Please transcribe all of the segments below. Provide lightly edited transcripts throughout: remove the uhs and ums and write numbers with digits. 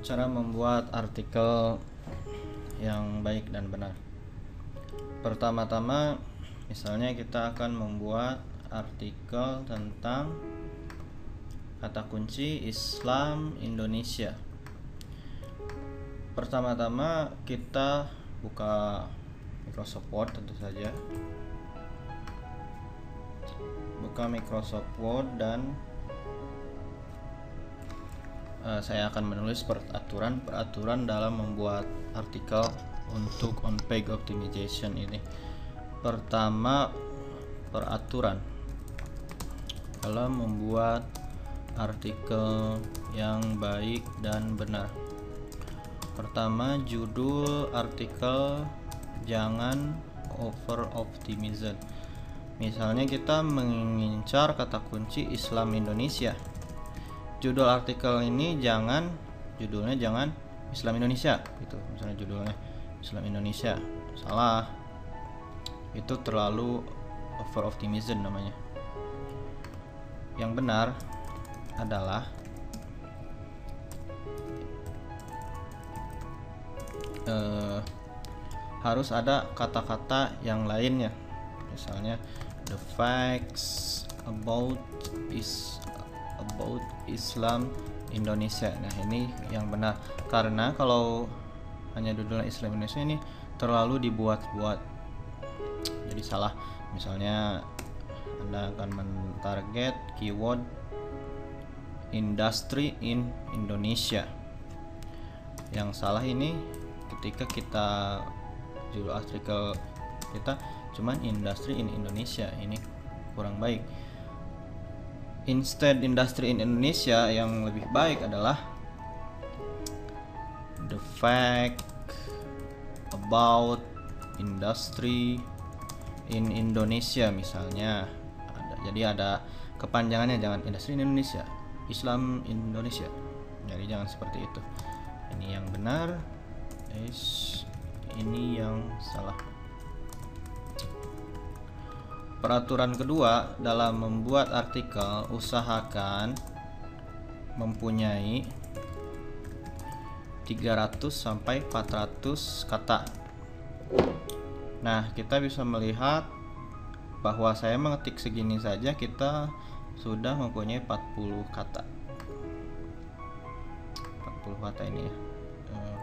Cara membuat artikel yang baik dan benar. Pertama-tama, misalnya kita akan membuat artikel tentang kata kunci Islam Indonesia. Pertama-tama kita buka Microsoft Word, tentu saja. Buka Microsoft Word dan saya akan menulis peraturan dalam membuat artikel untuk on-page optimization ini. Pertama, peraturan dalam membuat artikel yang baik dan benar. Pertama, judul artikel jangan over optimism. Misalnya kita mengincar kata kunci Islam Indonesia. Judul artikel ini judulnya jangan Islam Indonesia gitu. Misalnya judulnya Islam Indonesia, salah. Itu terlalu over optimism namanya. Yang benar adalah harus ada kata-kata yang lainnya. Misalnya the facts about Islam Indonesia. Nah, ini yang benar, karena kalau hanya judulnya Islam Indonesia ini terlalu dibuat-buat, jadi salah. Misalnya Anda akan mentarget keyword industri in Indonesia. Yang salah ini ketika kita judul artikel kita cuman industri in Indonesia, ini kurang baik. Instead industri in Indonesia, yang lebih baik adalah the fact about industry in Indonesia misalnya. Jadi ada kepanjangannya, jangan industri in Indonesia, Islam Indonesia. Jadi jangan seperti itu. Ini yang benar, ini yang salah. Peraturan kedua, dalam membuat artikel usahakan mempunyai 300 sampai 400 kata. Nah, kita bisa melihat bahwa saya mengetik segini saja kita sudah mempunyai 40 kata. 40 kata ini ya.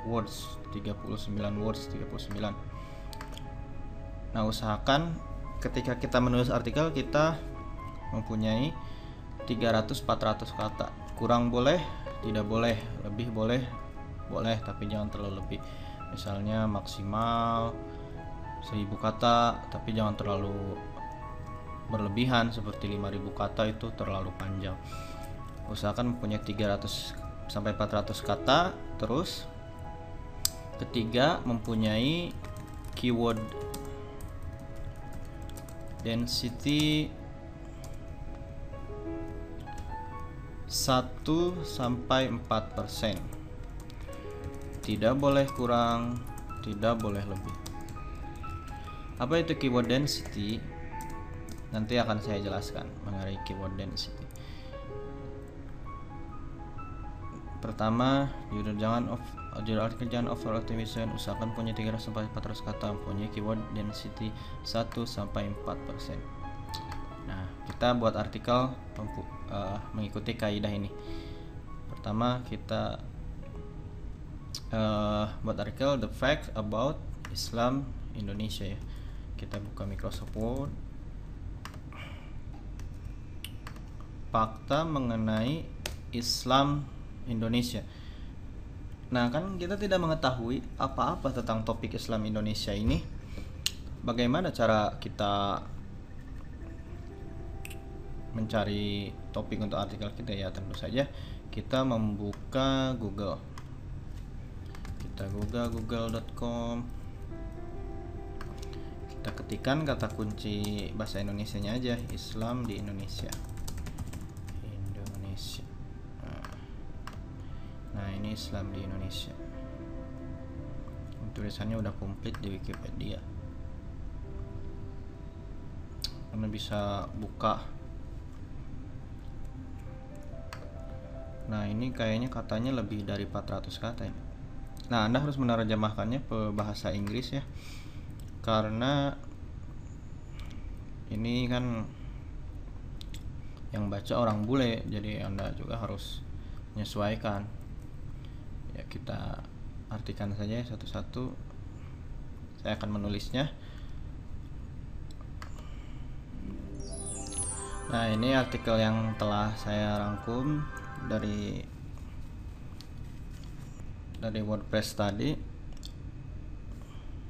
Words 39 words 39. Nah, usahakan ketika kita menulis artikel kita mempunyai 300-400 kata. Kurang boleh, tidak boleh. Lebih boleh, tapi jangan terlalu lebih. Misalnya maksimal 1000 kata, tapi jangan terlalu berlebihan seperti 5000 kata, itu terlalu panjang. Usahakan mempunyai 300 sampai 400 kata. Terus ketiga, mempunyai keyword density 1-4%. Tidak boleh kurang, tidak boleh lebih. Apa itu keyword density? Nanti akan saya jelaskan mengenai keyword density. Pertama, judul artikel jangan over optimism, usahakan punya 300-400 kata, punya keyword density 1-4%. Nah, kita buat artikel mengikuti kaidah ini. Pertama, kita buat artikel the facts about Islam Indonesia ya. Kita buka Microsoft Word. Fakta mengenai Islam Indonesia. Nah, kan kita tidak mengetahui apa-apa tentang topik Islam Indonesia ini. Bagaimana cara kita mencari topik untuk artikel kita ya? Tentu saja kita membuka Google. Kita buka google.com. Kita ketikkan kata kunci bahasa Indonesianya aja, Islam di Indonesia. Nah, ini Islam di Indonesia. Tulisannya udah komplit di Wikipedia. Anda bisa buka Nah ini kayaknya katanya lebih dari 400 kata ini. Nah Anda harus menerjemahkannya ke bahasa Inggris ya, karena ini kan yang baca orang bule, jadi Anda juga harus menyesuaikan ya. Kita artikan saja satu-satu. Saya akan menulisnya. Nah ini artikel yang telah saya rangkum dari WordPress tadi.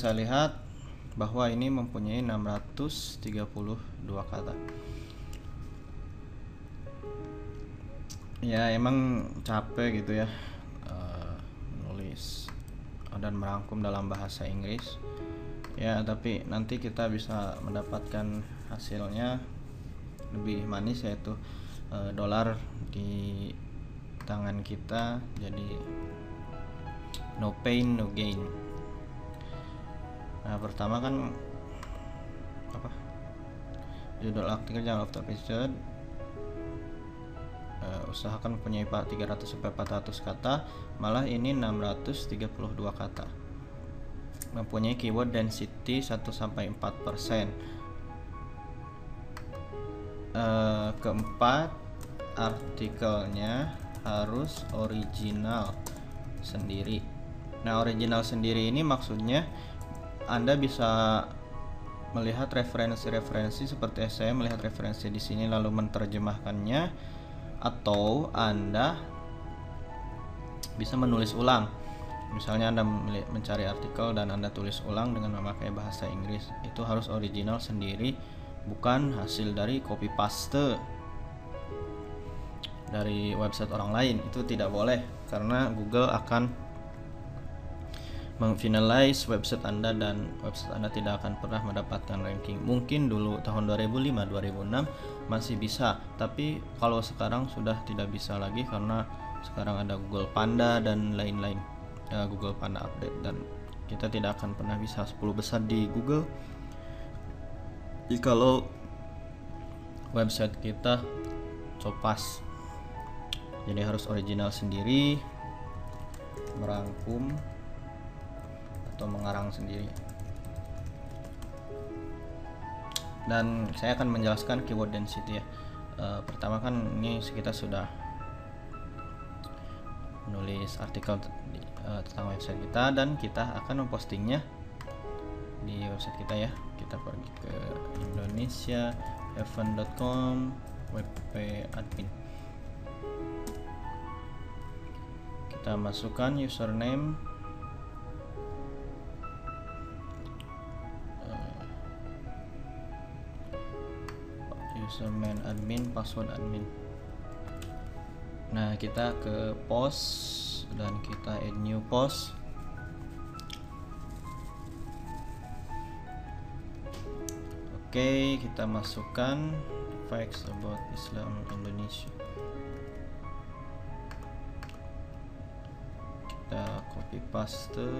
Saya lihat bahwa ini mempunyai 632 kata. Ya emang capek gitu ya, menulis dan merangkum dalam bahasa Inggris ya, tapi nanti kita bisa mendapatkan hasilnya lebih manis, yaitu dolar di tangan kita. Jadi no pain no gain. Nah pertama kan apa, judul artikel jangan after episode, usahakan mempunyai 300 sampai 400 kata. Malah ini 632 kata. Mempunyai keyword density 1 sampai 4%. Keempat, artikelnya harus original sendiri. Nah original sendiri ini maksudnya Anda bisa melihat referensi-referensi seperti saya melihat referensi di sini lalu menerjemahkannya, atau Anda bisa menulis ulang. Misalnya Anda mencari artikel dan Anda tulis ulang dengan memakai bahasa Inggris. Itu harus original sendiri, bukan hasil dari copy paste dari website orang lain. Itu tidak boleh, karena Google akan mengfinalize website Anda dan website Anda tidak akan pernah mendapatkan ranking. Mungkin dulu tahun 2005-2006 masih bisa, tapi kalau sekarang sudah tidak bisa lagi, karena sekarang ada Google Panda dan lain-lain, Google Panda update, dan kita tidak akan pernah bisa 10 besar di Google jikalau website kita copas. Jadi harus original sendiri, merangkum atau mengarang sendiri. Dan saya akan menjelaskan keyword density ya. Pertama kan ini kita sudah menulis artikel tentang website kita, dan kita akan mempostingnya di website kita ya. Kita pergi ke indonesiaheaven.com, wp admin. Kita masukkan username, username admin, password admin. Nah kita ke post dan kita add new post. Oke, kita masukkan facts about Islam Indonesia. Kita copy paste.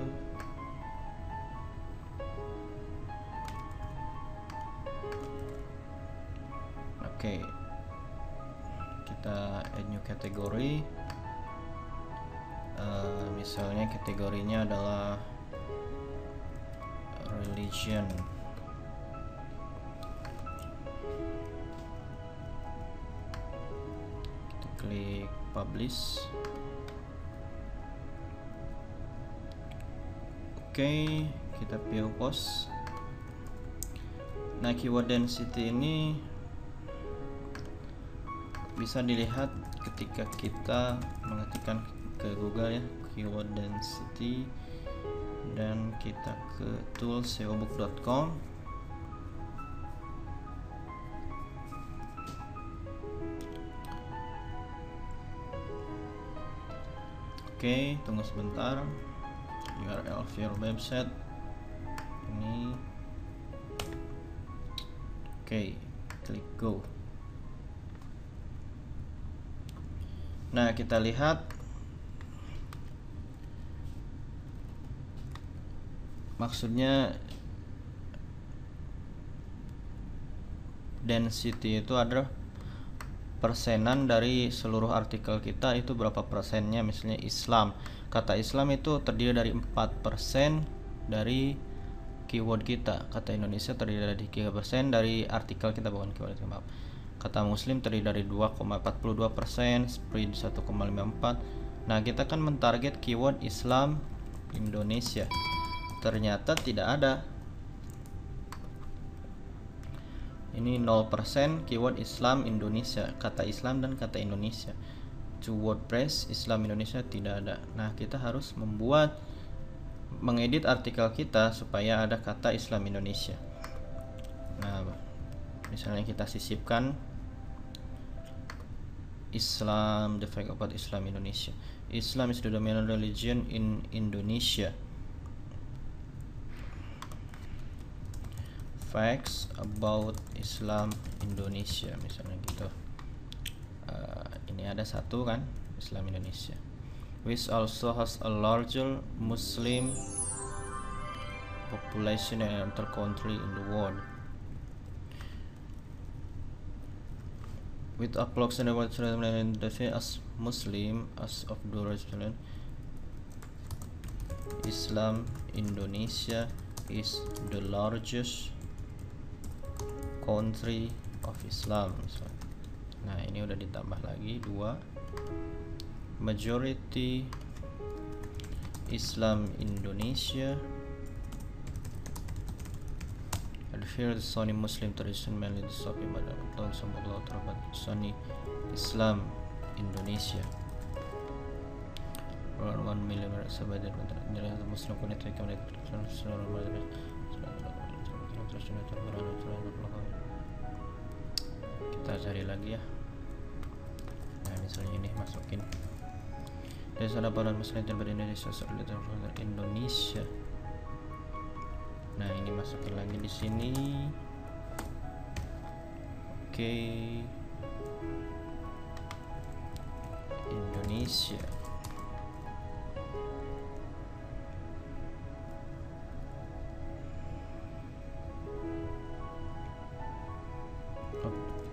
Oke, kita add new category. Misalnya kategorinya adalah religion. Kita klik publish. Oke, kita view post. Nah keyword density ini bisa dilihat ketika kita mengetikkan ke Google ya, keyword density, dan kita ke tools seobook.com. Oke, tunggu sebentar. URL your website ini. Oke, klik go. Nah kita lihat maksudnya density itu adalah persenan dari seluruh artikel kita itu berapa persennya. Misalnya Islam, kata Islam itu terdiri dari 4% dari keyword kita. Kata Indonesia terdiri dari 3% dari artikel kita, bukan keyword, maaf. Kata Muslim terdiri dari 2,42%, spread 1,54. Nah, kita kan mentarget keyword Islam Indonesia. Ternyata tidak ada. Ini 0% keyword Islam Indonesia, kata Islam dan kata Indonesia. To WordPress Islam Indonesia tidak ada. Nah, kita harus mengedit artikel kita supaya ada kata Islam Indonesia. Nah, misalnya kita sisipkan Islam, the fact about Islam Indonesia. Islam is the dominant religion in Indonesia. Facts about Islam Indonesia, misalnya gitu. Ini ada satu kan, Islam Indonesia, which also has a larger Muslim population than other country in the world, with approximately as Muslim as of the region. Islam Indonesia is the largest country of Islam. Nah, ini udah ditambah lagi 2. Majority Islam Indonesia adhere to Sunni Muslim tradition, mainly the Sufi madhab. Sunni Islam Indonesia around 1 million sahabat Muslim community. Kita cari lagi ya. Nah, misalnya ini masukin desa laporan Muslim terbaru Indonesia Indonesia. Nah, ini masukin lagi di sini. Oke. Indonesia.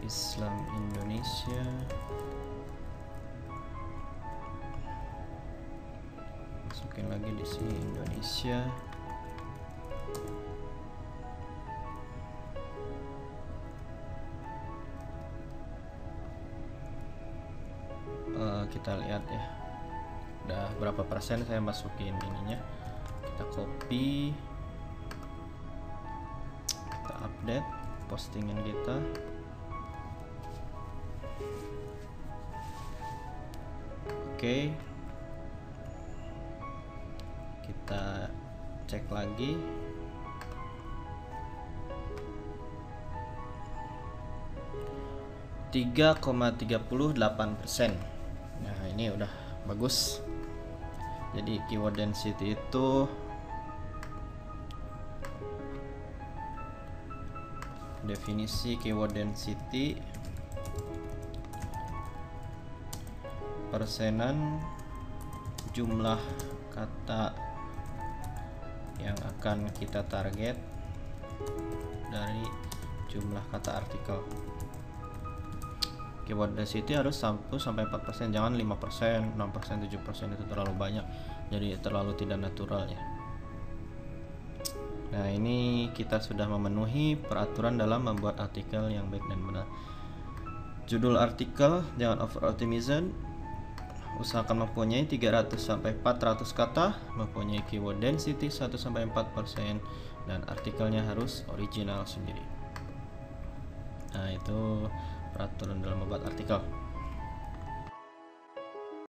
Islam Indonesia. Masukin lagi di sini Indonesia. Kita lihat ya, udah berapa persen saya masukin ininya. Kita copy, kita update postingan kita. Oke, kita cek lagi. %3,38%. Nah, ini udah bagus. Jadi keyword density itu definisi keyword density persenan jumlah kata yang akan kita target dari jumlah kata artikel. Keyword density harus 1-4%, jangan 5%, 6%, 7%, itu terlalu banyak, jadi terlalu tidak natural ya. Nah, ini kita sudah memenuhi peraturan dalam membuat artikel yang baik dan benar. Judul artikel jangan over optimism. Usahakan mempunyai 300-400 kata, mempunyai keyword density 1-4%, dan artikelnya harus original sendiri. Nah, itu peraturan dalam membuat artikel.